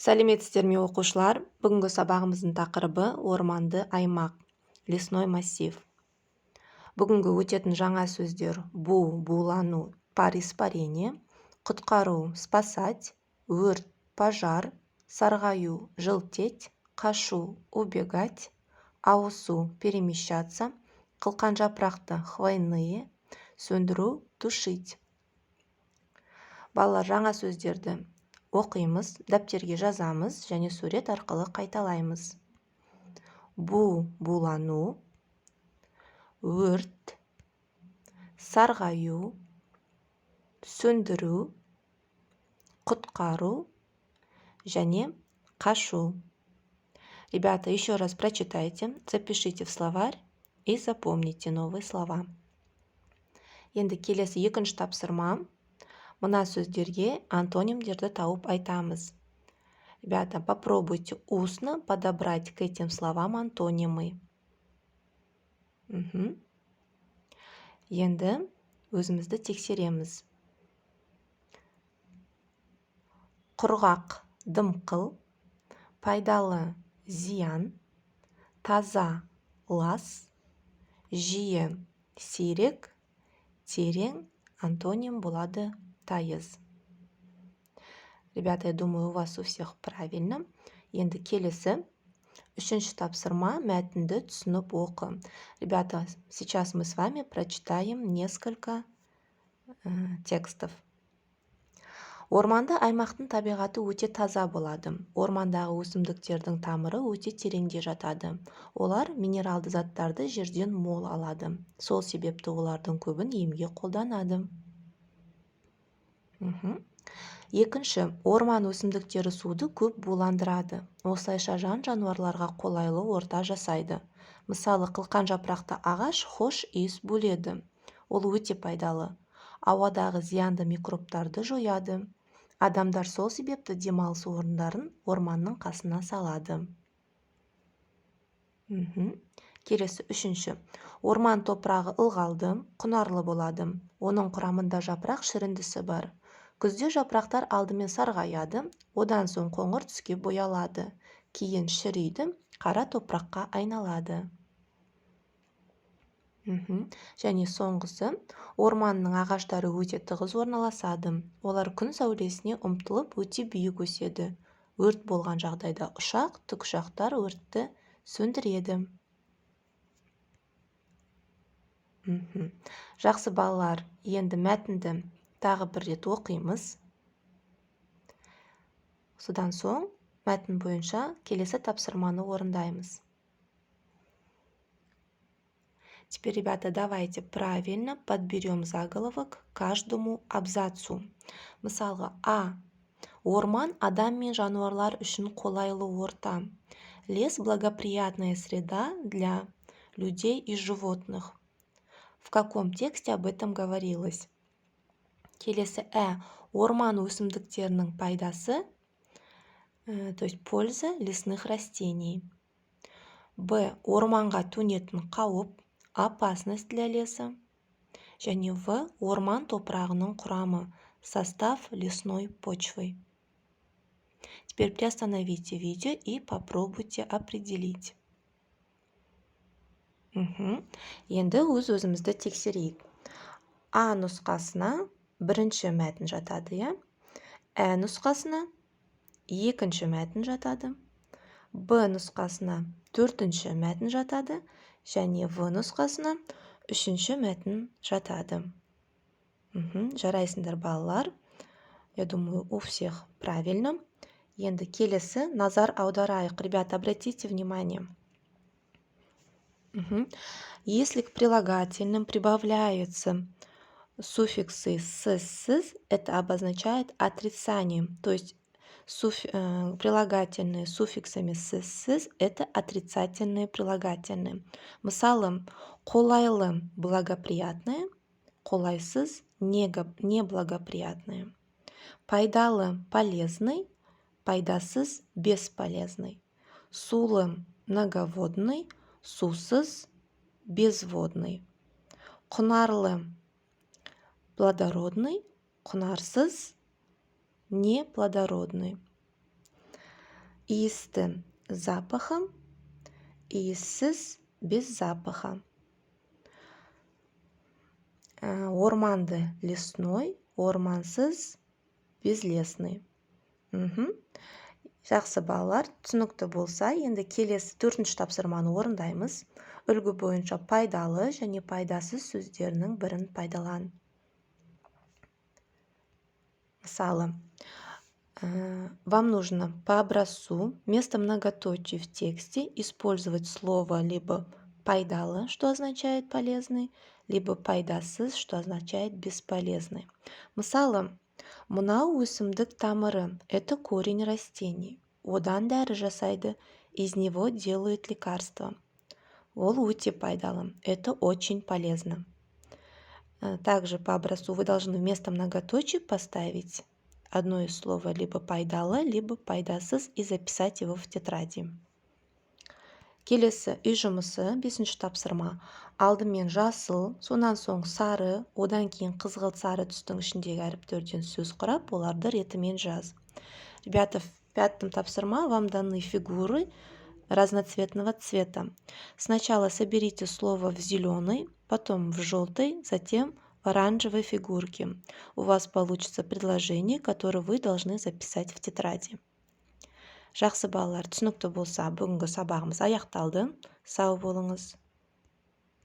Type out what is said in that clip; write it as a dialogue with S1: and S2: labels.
S1: Сәлеметсіздер ме оқушылар? Бүгінгі сабағымыздың тақырыбы орманды аймақ, лесной массив. Бүгінгі өтетін жаңа сөздер бу, булану, пар испарение, құтқару, спасать, өрт, пожар, сарғаю, желтеть, қашу, убегать, ауысу, перемещаться, қылқан жапырақты, хвойные, сөндіру, тушить. Балалар, жаңа сөздерді оқимыз, дәптерге жазамыз және сурет арқылы қайталаймыз. Бу, булану, өрт, сарғаю, сөндіру, құтқару және қашу. Ребята, еще раз прочитайте, запишите в словарь и запомните новые слова. Енді келесі екінші тапсырма. Мына сөздерге антонимдерді тауып айтамыз. Ребята, попробуйте устно подобрать к этим словам антонимы. Енді өзімізді тексереміз. Құрғақ, дымқыл, пайдалы, зиян, таза, лас, жиі, сирек, терең, антоним болады тайыз. Ребята, я думаю, у вас у всех правильно. Енді келесі үшінші тапсырма, мәтінді түсініп оқы. Ребята, сейчас мы с вами прочитаем несколько текстов. Орманды аймақтың табиғаты өте таза болады. Ормандағы өсімдіктердің тамыры өте тереңде жатады. Олар минералды заттарды жерден мол алады. Сол себепті олардың көбін емге қолданады. Екінші, орман өсімдіктері суды көп буландырады. Осылайша жан-жануарларға қолайлы орта жасайды. Мысалы, қылқан жапырақты ағаш хош иіс бөледі. Ол өте пайдалы. Ауадағы зиянды микробтарды жояды. Адамдар сол себепті демалыс орындарын орманның қасына салады. Келесі үшінші. Орман топырағы ылғалды, құнарлы болады. Оның құрамында жапырақ шіріндісі бар. Күзде жапырақтар алдымен сарғаяды, одан соң қоңыр түске боялады. Кейін шірейді, қара топыраққа айналады. Және соңғысы, орманның ағаштары өте тығыз орналасады. Олар күн сәулесіне ұмтылып өте биік өседі. Өрт болған жағдайда ұшақ, тікұшақтар өртті сөндіреді. Жақсы балалар, енді мәтінді тағы бір рет оқимыз. Содан соң мәтін бойынша келесі тапсырманы орындаймыз. Теперь, ребята, давайте правильно подберем заголовок к каждому абзацу. Мысалға, А. Орман адам мен жануарлар үшін қолайлы орта. Лес – благоприятная среда для людей и животных. В каком тексте об этом говорилось? Келесі, орман өсімдіктерінің пайдасы, то есть польза лесных растений. Б. Орманға төнетін қауіп, опасность для леса. Және В. Орман топырағының құрамы, состав лесной почвы. Теперь приостановите видео и попробуйте определить. Енді өзімізді тексерейік. А нұсқасына бірінші мәтін жатады, Ә нұсқасына екінші мәтін жатады. Б нұсқасына төртінші мәтін жатады. Және В нұсқасына үшінші мәтін жатады. Жарайсыңдар балалар. Я думаю, у всех правильно. Енді келесі назар аударайық. Ребята, обратите внимание. Если к прилагательным прибавляются суффиксы «с», это обозначает отрицание. То есть прилагательные с суффиксами «с» это отрицательные прилагательные. Мысалы, қолайлы – благоприятное, қолайсыз – неблагоприятное. Пайдалы – полезный, пайдасыз – бесполезный. Сулы – многоводный, сусыз – безводный. Құнарлы – плодородный, құнарсыз – неплодородный. иісті запахом, иіссіз без запаха. Орманды лесной, ормансыз безлесный. Жақсы балалар, түсінікті болса, енді келесі 4-ші тапсырманы орындаймыз. Үлгі бойынша пайдалы және пайдасыз сөздерінің бірін пайдалан. Мысалы, вам нужно по образцу вместо многоточий в тексте использовать слово либо пайдалы, что означает полезный, либо пайдасыз, что означает бесполезный. Мысалы, мынау өсімдік тамыры, это корень растений. Одан дәрі жасайды, из него делают лекарства. Ол өте пайдалы, это очень полезно. Также по образцу вы должны вместо многоточий поставить одно из слов либо пайдалы, либо пайдасыз и записать его в тетради. Келесі үй жұмысы 5-ші тапсырма. Алдымен жасыл, сонан соң сары, одан кейін қызғылт сары түстің ішіндегі әріптерден сөз құрап, оларды ретімен жаз. Ребята, в 5-м тапсырма вам даны фигуры разноцветного цвета. Сначала соберите слово в зеленый, потом в желтый, затем в оранжевой фигурке. У вас получится предложение, которое вы должны записать в тетради. Жақсы балалар, түсінікті болса, бүгінгі сабағымыз аяқталды. Сау болыңыз.